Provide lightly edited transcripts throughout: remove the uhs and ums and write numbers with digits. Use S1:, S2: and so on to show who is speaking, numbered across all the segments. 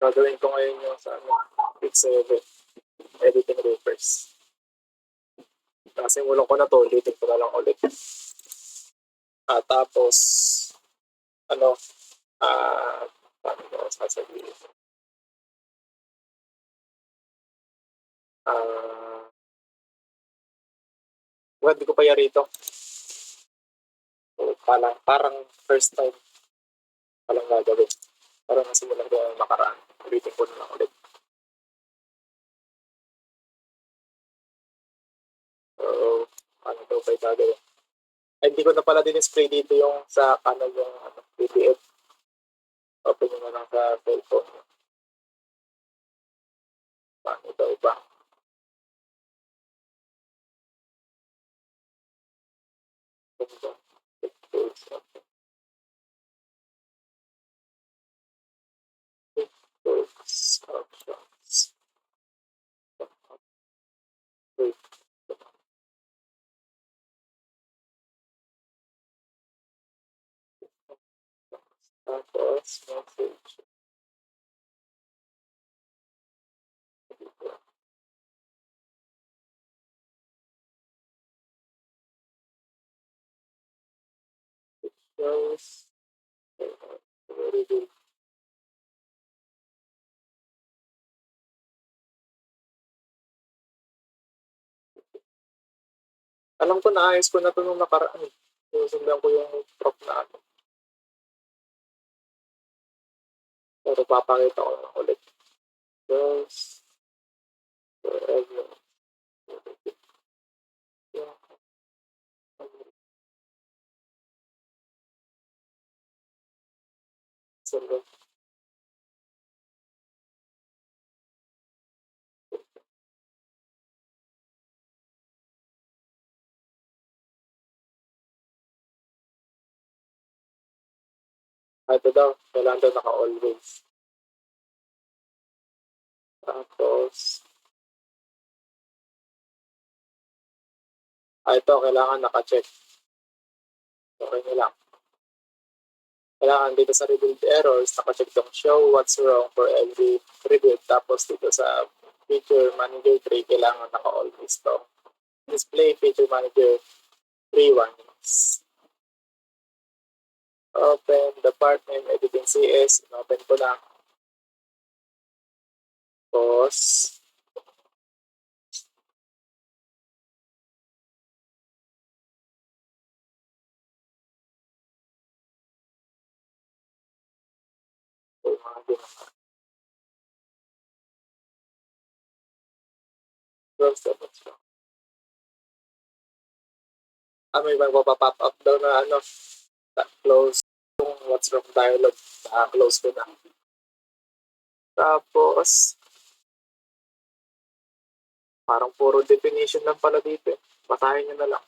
S1: Gagawin ko ngayon yung sa week 7, editing papers. Kasi mulong ko na to, ulitin ko na lang ulit. Tapos, paano ko sasabihin? Hindi ko pa yan rito. So, parang first time palang gagawin. Parang nasimulan ko yung nakaraan. Ulitin ko na lang ulit. So, paano daw ba yung gagawin? Hindi ko na pala din-display dito yung sa kanan yung PDF. Open nyo na lang sa cellphone. Paano daw ba? Options. Tapos, message. Pictures. Alam ko naayos ko na ito nung nakaraan. Sinusundan ko yung prop na ano. Pero papakita ko na ulit. Just forever. So, ito daw, kailangan daw naka-always. Tapos, ito, kailangan naka-check. Okay nyo lang. Kailangan dito sa rebuild errors, naka-check itong show what's wrong for every rebuild. Tapos dito sa feature manager tree, kailangan naka-always to. Display feature manager 3 warnings. Open the part name editing CS. Open ko na. Pause. Close the box. May magpapop up daw na close yung what's wrong dialog. Close ko na. Tapos, parang puro definition lang pala dito. Basahin nyo na lang.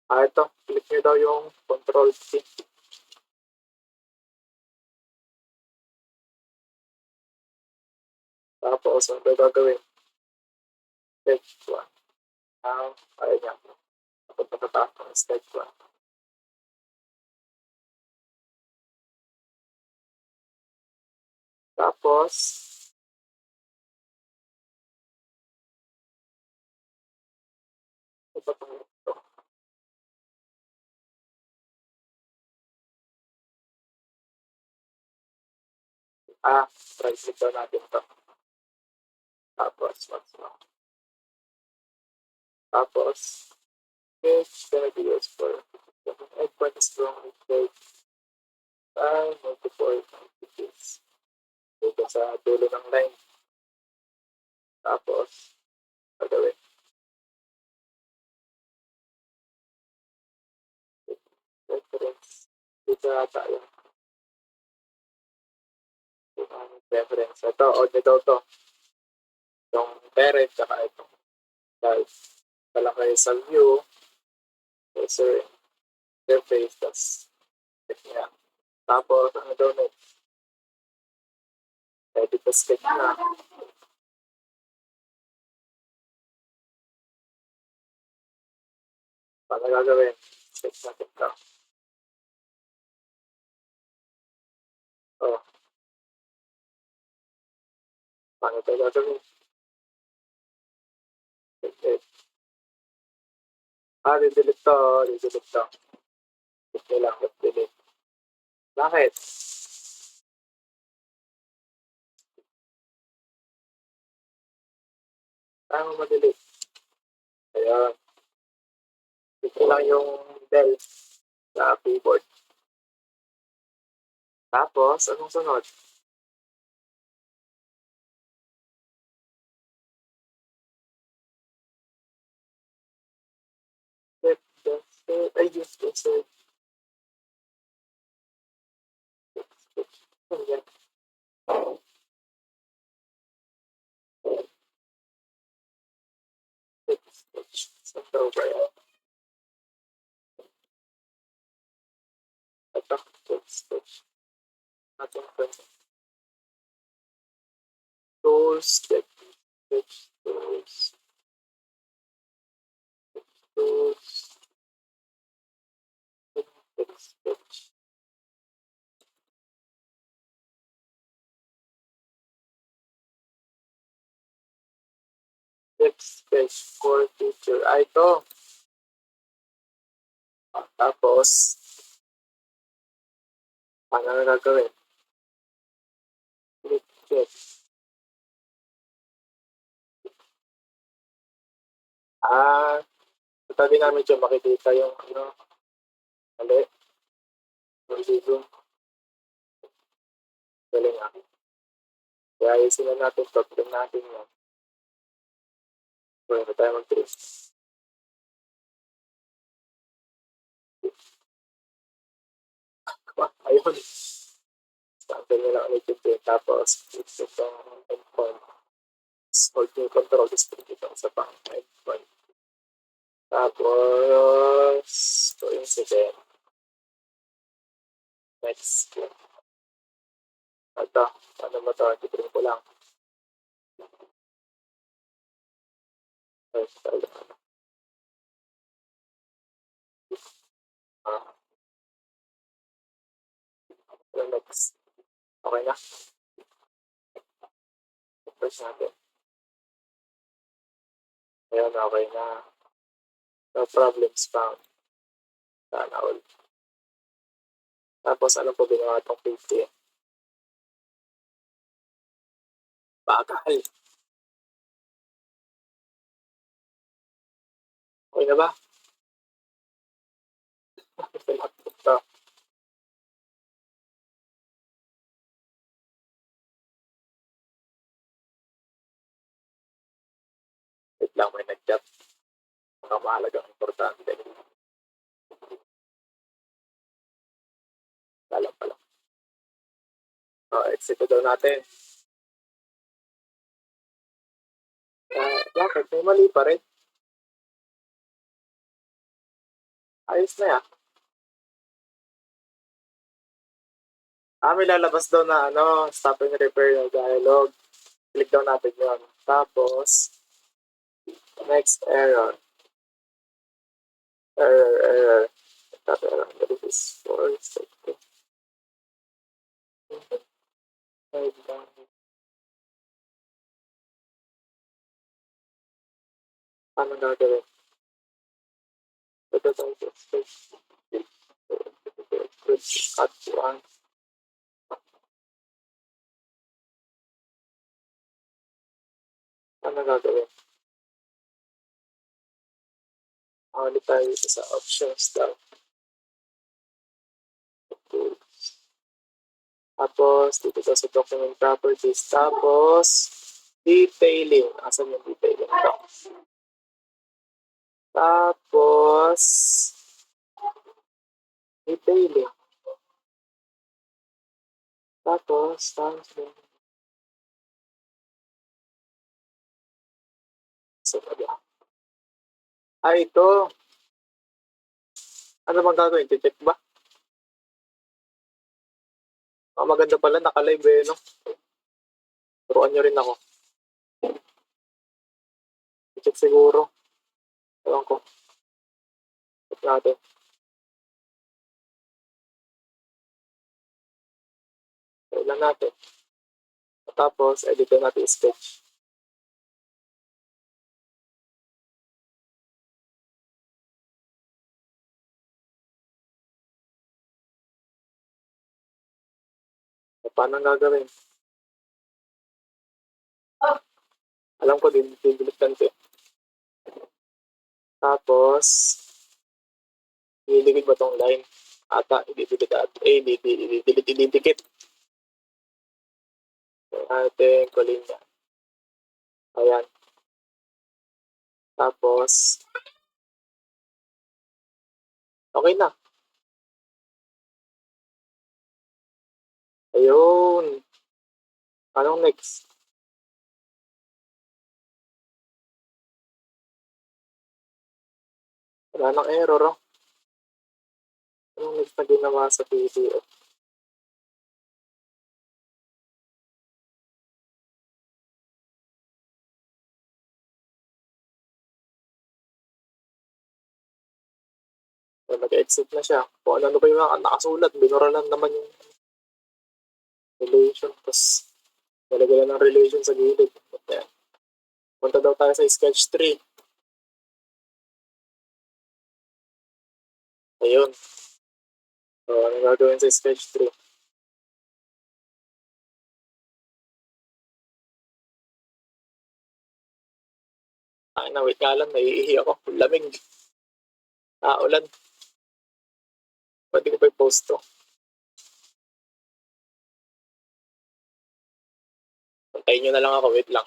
S1: Ito, click nyo daw yung control C. Tapos, ano gagawin? Step 1. Ayun yan. Tapos natatapos ng step 1. Tapos, ito pa ito. Right click daw natin ito. Tapos, what's wrong? Tapos, it's gonna be used for endpoint is wrong with code. Multiple entities. Dito sa dulo ng line. Tapos, gagawin. Reference. Dito tayo. Reference. Ito, audio daw to. Yung parent, tsaka ito. Guys, talakay sa view. User interface. Tapos, check niya. Tapos, ano daw next? Edit the sketch na. Paano gagawin? Sketch natin ito. Paano tayo gagawin? Okay. Didelete to. Didelete to. Okay lang, delete. Bakit? Paano ma-delete? Ayan. Ito lang yung del sa keyboard. Tapos, anong sunod? Set the set. Ay, use the set. Ayan. Saan daw ba yan? Ito. Stitch. Ating tools. Stitch. Tools. Tools. Stitch. Next page for teacher. Ay, ito. Tapos, paano na gagawin? Click check. Ito din namin dyan makikita yung mali. Yung video. Galing ah. Kaya ayusin na natin, problem natin yan. Pwede tayo mag-trace. Ayun. Sample nyo lang ulit yung pin. Tapos, ito itong endpoint. Hold yung control. Tapos, ito sa pang endpoint. Tapos, ito incident. Next. Ito. Ano mo ito? Itiprint ko lang. Next. Okay na. Press natin. Ayan, okay na. No problems found. Sana all. Tapos, ano po ginawa itong 50? Bagal. Okay na ba? Ito. Wait lang, may nag-chat. Mga mahalagang importante. Alam pala. Exit daw natin. Bakit? May mali pa rin. Ayos na yan. May lalabas daw na stop and repair yung dialogue. Click daw natin yun. Tapos, next error. Error. Stop error. That is 4 seconds. Paano gagawin? Ito tayo. Cut 1. Paano gagawin? Ulit tayo sa options daw. Tapos, dito tayo sa document properties. Tapos, detailing. Asan yung detailing? Ito. Tapos, detailing. Tapos, ito. Ano bang gagawin? Check ba? Maganda pala, naka-live no? Turuan nyo rin ako. Check siguro. Ewan ko. Check natin. Kailan natin. Tapos, edit na natin sketch. Paano gagawin? Alam ko din, didelete lang ito. Tapos, i-delete ba tong line? Ata, i-delete at i-delete. Ating kuling niya. Ayan. Tapos, okay na. Ayun. Anong next? Wala nang error, oh. Anong next na ginawa sa PDF? So, nag-exit na siya. Kung ano ba yung mga nakasulat, binura lang naman yung relation. Tapos, nalagay ng relation sa gilid. Ayan. Punta daw tayo sa sketch 3. Ayun. So, ano gagawin sa sketch 3? Ay, na, wait nga lang. Naiihi ako. Lamig. Ulan. Pwede ko pa i-post to. Pantayin nyo na lang ako. Wait lang.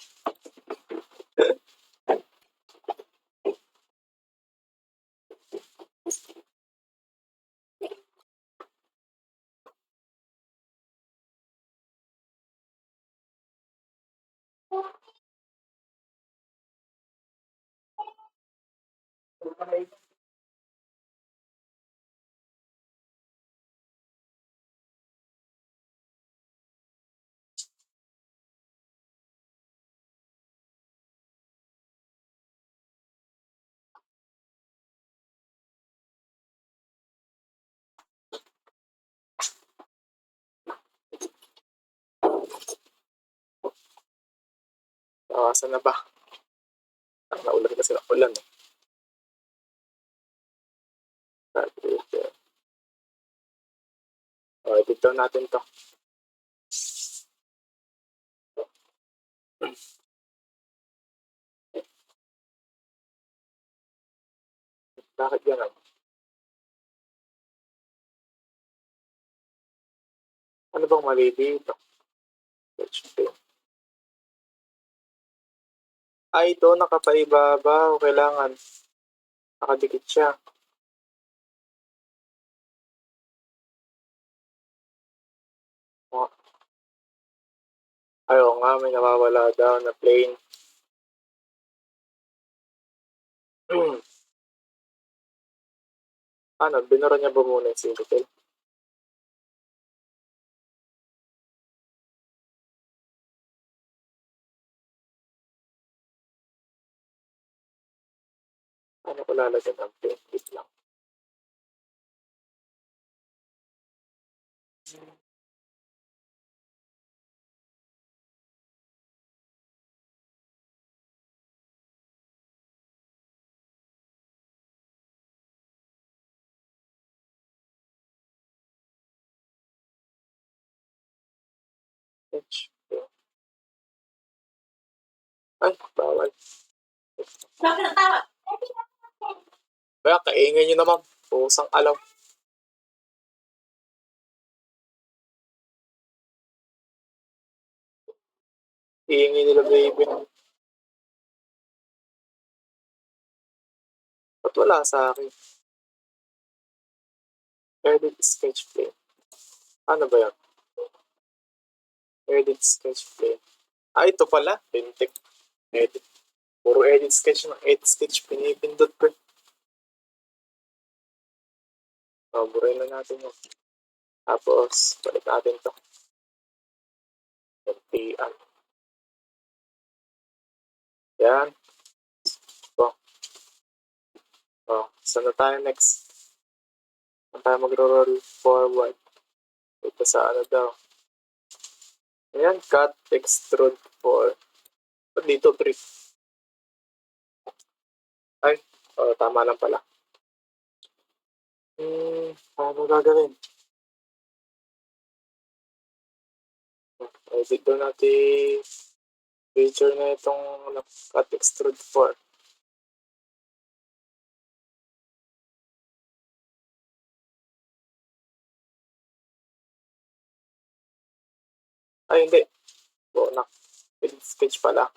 S1: Saan na ba? Naulan kasi ng ulan. Edit daw natin to. Bakit gano'n? Ano bang mali dito? Ito, nakapaibabaw. Kailangan nakadikit siya. Ayaw nga, may nawawala daw na plane. Ano, binura niya ba muna yung single? Ano ko lalagyan ng plane? Wait lang. Ay, bawal. Bakit natawa? Kaya kaingay nyo naman. Pusang alaw. Iingay nila, baby. Ba't wala sa akin? Edit sketch plane. Ano ba yan? Edit sketch plane. Ito pala. Pintik. Edit. Puro edit sketch na. Edit sketch pinipindot ko. Buray na natin yun. Tapos, balik natin to. LPR. Yan. Saan na tayo next? Saan tayo mag-roll forward? Ito sa ano daw? Ayan, cut, extrude 4. Dito 3. Ay, tama lang pala. Paano gagawin? Edit doon natin feature na itong cut, extrude 4. Ay, hindi. Bonak. Edit sketch pala.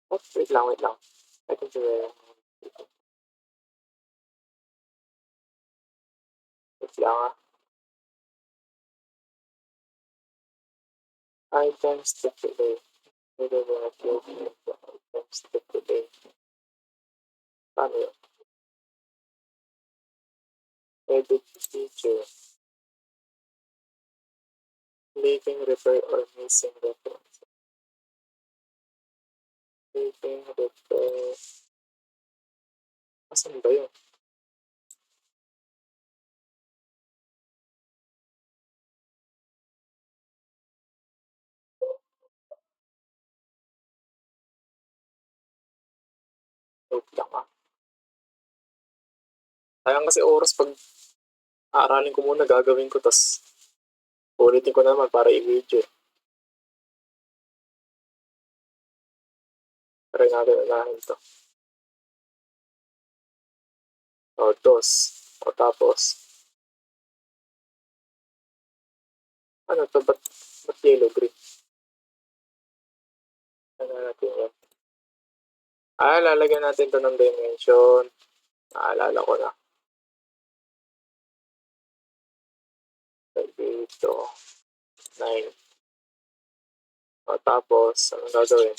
S1: Oh, wait lang. I think wait lang Items to today. Items to today. Paano yun? Edit feature. Leaving repair or missing reference. Leaving repair. Asan ba yun? Wait lang Sayang kasi oras pag aaralin ko muna, gagawin ko, tas ulitin ko naman para i-video. Try natin unahin to. Dos. Tapos, ano to? Ba't yellow green? Ano natin yan? Lalagyan natin to ng dimension. Naalala ko na. Dito. 9. Tapos, anong gagawin?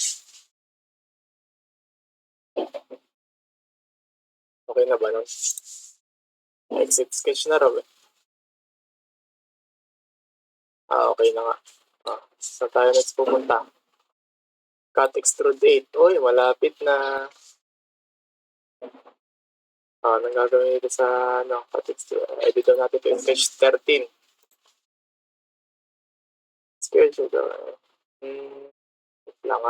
S1: Okay na ba nun? Exit sketch na raw eh. Okay na nga. Saan tayo next pupunta? Cut extrude 8. Uy, malapit na. Anong gagawin dito sa cut extrude? Dito natin ito sketch 13. Sketch ito. Wait lang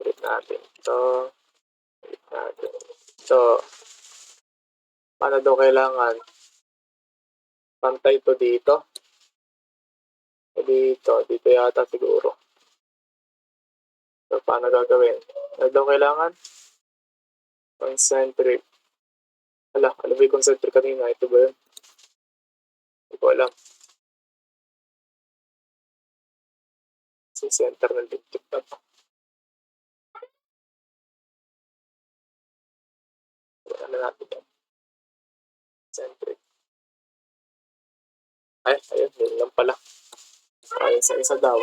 S1: Ulit natin ito. So, paano daw kailangan? Pantay to dito. Dito yata siguro. So, paano gagawin? Ano daw kailangan? Concentric. Ano ba yung concentric kanina? Ito ba yun? Hindi ko alam. Sa center ng diptip na to. Ano natin yan? Concentric. Ayun. Yun lang pala. Isa daw.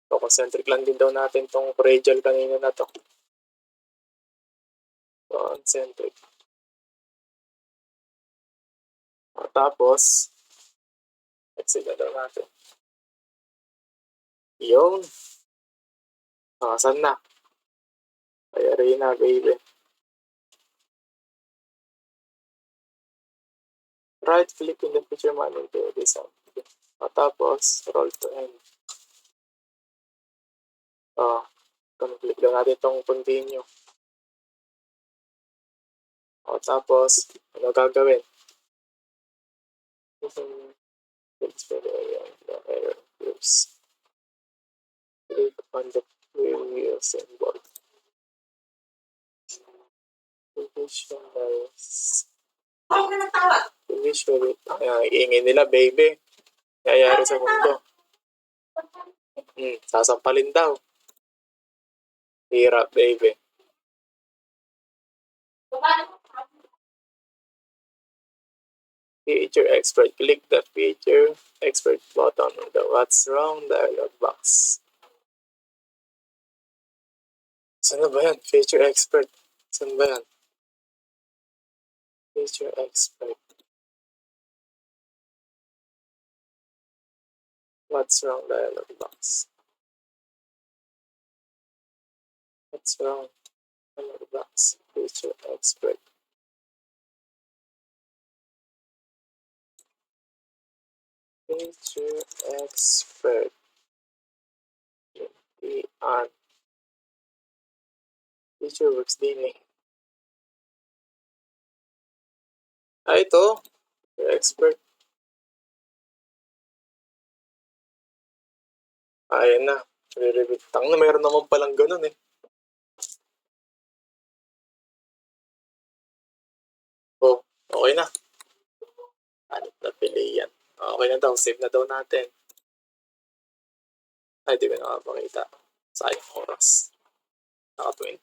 S1: So, concentric lang din daw natin tong radial kanina na to. Concentric. Tapos, exit na daw natin. Yun. Saan na? Ay, arena, baby. Right click in the feature menu to design. Tapos, roll to end. Click lang natin itong continue. Tapos, ano gagawin? Click on the preview symbol. Visualize. Iingay nila, baby. Nangyayari sa mundo. Sasampalin daw. Hirap, baby. Feature expert. Click the feature expert button on the What's Wrong dialog box. Saan ba yan? Feature expert. Saan ba yan? Feature expert. What's wrong dialog box. What's wrong dialog box. Teacher expert. Teacher expert. On teacher works din eh. Ito. Expert. Ayan na. Re-review. Tangina, meron naman palang ganun eh. Oh, okay na. Hanip na pili yan. Okay na daw. Save na daw natin. Ay, di ko nakapakita. Sayang oras. Naka 20.